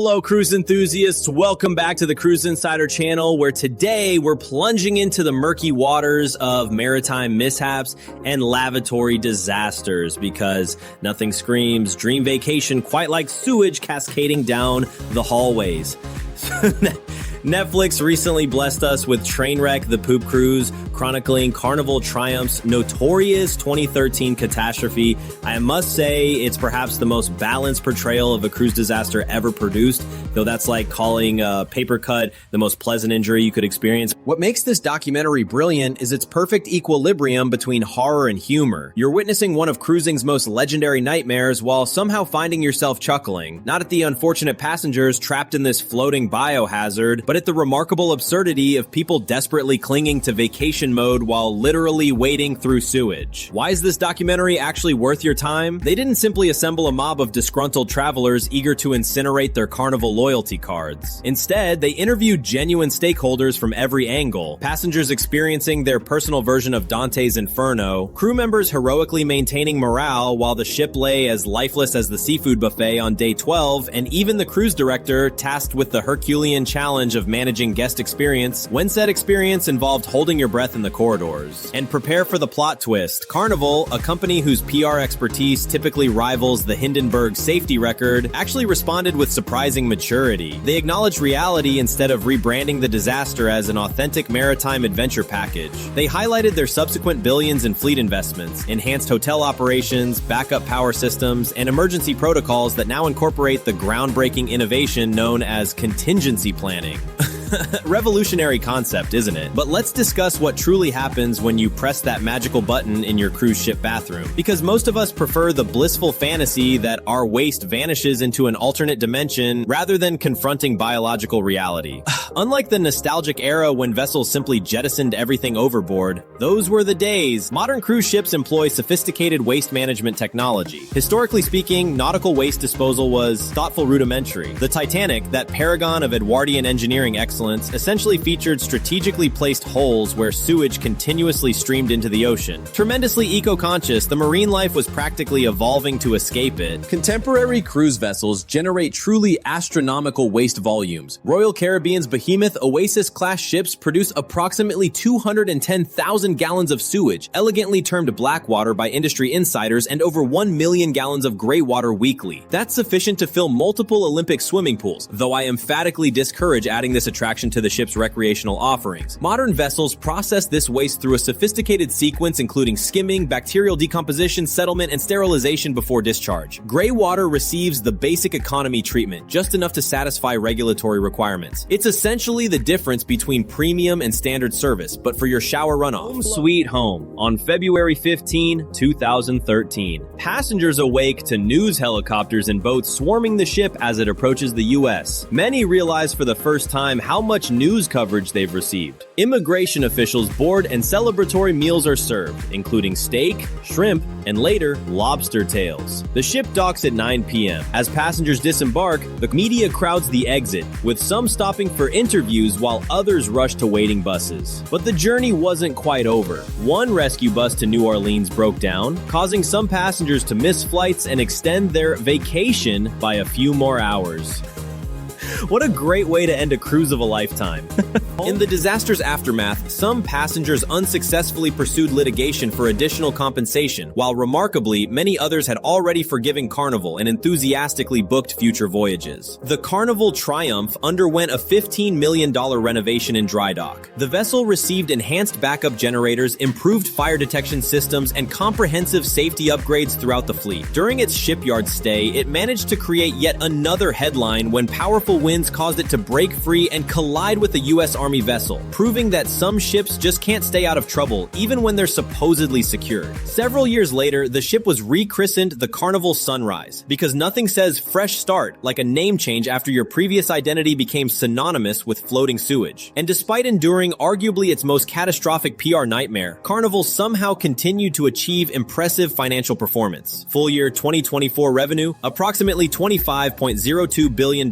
Hello, cruise enthusiasts. Welcome back to the Cruise Insider channel, where today we're plunging into the murky waters of maritime mishaps and lavatory disasters, because nothing screams dream vacation quite like sewage cascading down the hallways. Netflix recently blessed us with Trainwreck: The Poop Cruise, chronicling Carnival Triumph's notorious 2013 catastrophe. I must say it's perhaps the most balanced portrayal of a cruise disaster ever produced, though that's like calling a paper cut the most pleasant injury you could experience. What makes this documentary brilliant is its perfect equilibrium between horror and humor. You're witnessing one of cruising's most legendary nightmares while somehow finding yourself chuckling, not at the unfortunate passengers trapped in this floating biohazard, but at the remarkable absurdity of people desperately clinging to vacation mode while literally wading through sewage. Why is this documentary actually worth your time? They didn't simply assemble a mob of disgruntled travelers eager to incinerate their Carnival loyalty cards. Instead, they interviewed genuine stakeholders from every angle: passengers experiencing their personal version of Dante's Inferno, crew members heroically maintaining morale while the ship lay as lifeless as the seafood buffet on day 12, and even the cruise director tasked with the Herculean challenge of managing guest experience when said experience involved holding your breath in the corridors. And prepare for the plot twist. Carnival, a company whose PR expertise typically rivals the Hindenburg safety record, actually responded with surprising maturity. They acknowledged reality instead of rebranding the disaster as an authentic maritime adventure package. They highlighted their subsequent billions in fleet investments, enhanced hotel operations, backup power systems, and emergency protocols that now incorporate the groundbreaking innovation known as contingency planning. Revolutionary concept, isn't it? But let's discuss what truly happens when you press that magical button in your cruise ship bathroom. Because most of us prefer the blissful fantasy that our waste vanishes into an alternate dimension rather than confronting biological reality. Unlike the nostalgic era when vessels simply jettisoned everything overboard, those were the days. Modern cruise ships employ sophisticated waste management technology. Historically speaking, nautical waste disposal was thoughtful rudimentary. The Titanic, that paragon of Edwardian engineering excellence, essentially featured strategically placed holes where sewage continuously streamed into the ocean. Tremendously eco-conscious, the marine life was practically evolving to escape it. Contemporary cruise vessels generate truly astronomical waste volumes. Royal Caribbean's behemoth Oasis-class ships produce approximately 210,000 gallons of sewage, elegantly termed blackwater by industry insiders, and over 1 million gallons of gray water weekly. That's sufficient to fill multiple Olympic swimming pools, though I emphatically discourage adding this attraction to the ship's recreational offerings. Modern vessels process this waste through a sophisticated sequence including skimming, bacterial decomposition, settlement, and sterilization before discharge. Gray water receives the basic economy treatment, just enough to satisfy regulatory requirements. It's essentially the difference between premium and standard service, but for your shower runoff. Home sweet home. On February 15, 2013, passengers awake to news helicopters and boats swarming the ship as it approaches the U.S. Many realize for the first time how much news coverage they've received. Immigration officials board and celebratory meals are served, including steak, shrimp, and later, lobster tails. The ship docks at 9 p.m. As passengers disembark, the media crowds the exit, with some stopping for interviews while others rush to waiting buses. But the journey wasn't quite over. One rescue bus to New Orleans broke down, causing some passengers to miss flights and extend their vacation by a few more hours. What a great way to end a cruise of a lifetime. In the disaster's aftermath, some passengers unsuccessfully pursued litigation for additional compensation, while remarkably, many others had already forgiven Carnival and enthusiastically booked future voyages. The Carnival Triumph underwent a $15 million renovation in dry dock. The vessel received enhanced backup generators, improved fire detection systems, and comprehensive safety upgrades throughout the fleet. During its shipyard stay, it managed to create yet another headline when powerful winds caused it to break free and collide with a U.S. Army vessel, proving that some ships just can't stay out of trouble even when they're supposedly secured. Several years later, the ship was rechristened the Carnival Sunrise, because nothing says fresh start like a name change after your previous identity became synonymous with floating sewage. And despite enduring arguably its most catastrophic PR nightmare, Carnival somehow continued to achieve impressive financial performance. Full year 2024 revenue, approximately $25.02 billion,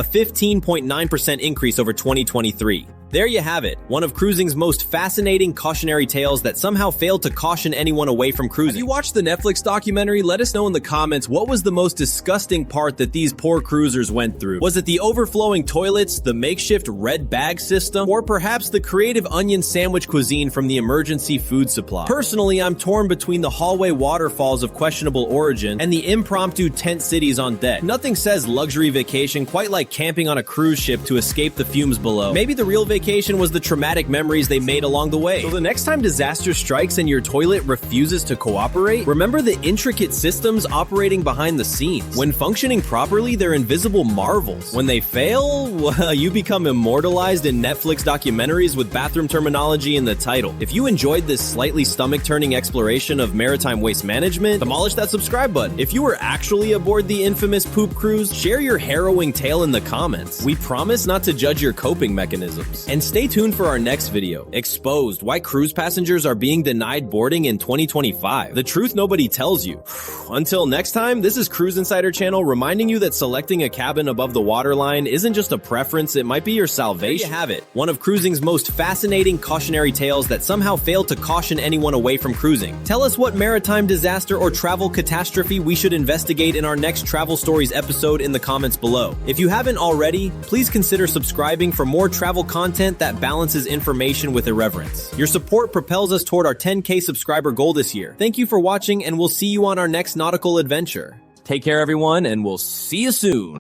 a 15.9% increase over 2023. There you have it, one of cruising's most fascinating cautionary tales that somehow failed to caution anyone away from cruising. If you watched the Netflix documentary, let us know in the comments what was the most disgusting part that these poor cruisers went through. Was it the overflowing toilets, the makeshift red bag system, or perhaps the creative onion sandwich cuisine from the emergency food supply? Personally, I'm torn between the hallway waterfalls of questionable origin and the impromptu tent cities on deck. Nothing says luxury vacation quite like camping on a cruise ship to escape the fumes below. Maybe the real vacation was the traumatic memories they made along the way. So the next time disaster strikes and your toilet refuses to cooperate, remember the intricate systems operating behind the scenes. When functioning properly, they're invisible marvels. When they fail, well, you become immortalized in Netflix documentaries with bathroom terminology in the title. If you enjoyed this slightly stomach-turning exploration of maritime waste management, demolish that subscribe button. If you were actually aboard the infamous poop cruise, share your harrowing tale in the comments. We promise not to judge your coping mechanisms. And stay tuned for our next video, Exposed: Why Cruise Passengers Are Being Denied Boarding in 2025. The truth nobody tells you. Until next time, this is Cruise Insider Channel reminding you that selecting a cabin above the waterline isn't just a preference, it might be your salvation. There you have it, one of cruising's most fascinating cautionary tales that somehow failed to caution anyone away from cruising. Tell us what maritime disaster or travel catastrophe we should investigate in our next Travel Stories episode in the comments below. If you haven't already, please consider subscribing for more travel content that balances information with irreverence. Your support propels us toward our 10K subscriber goal this year. Thank you for watching, and we'll see you on our next nautical adventure. Take care, everyone, and we'll see you soon.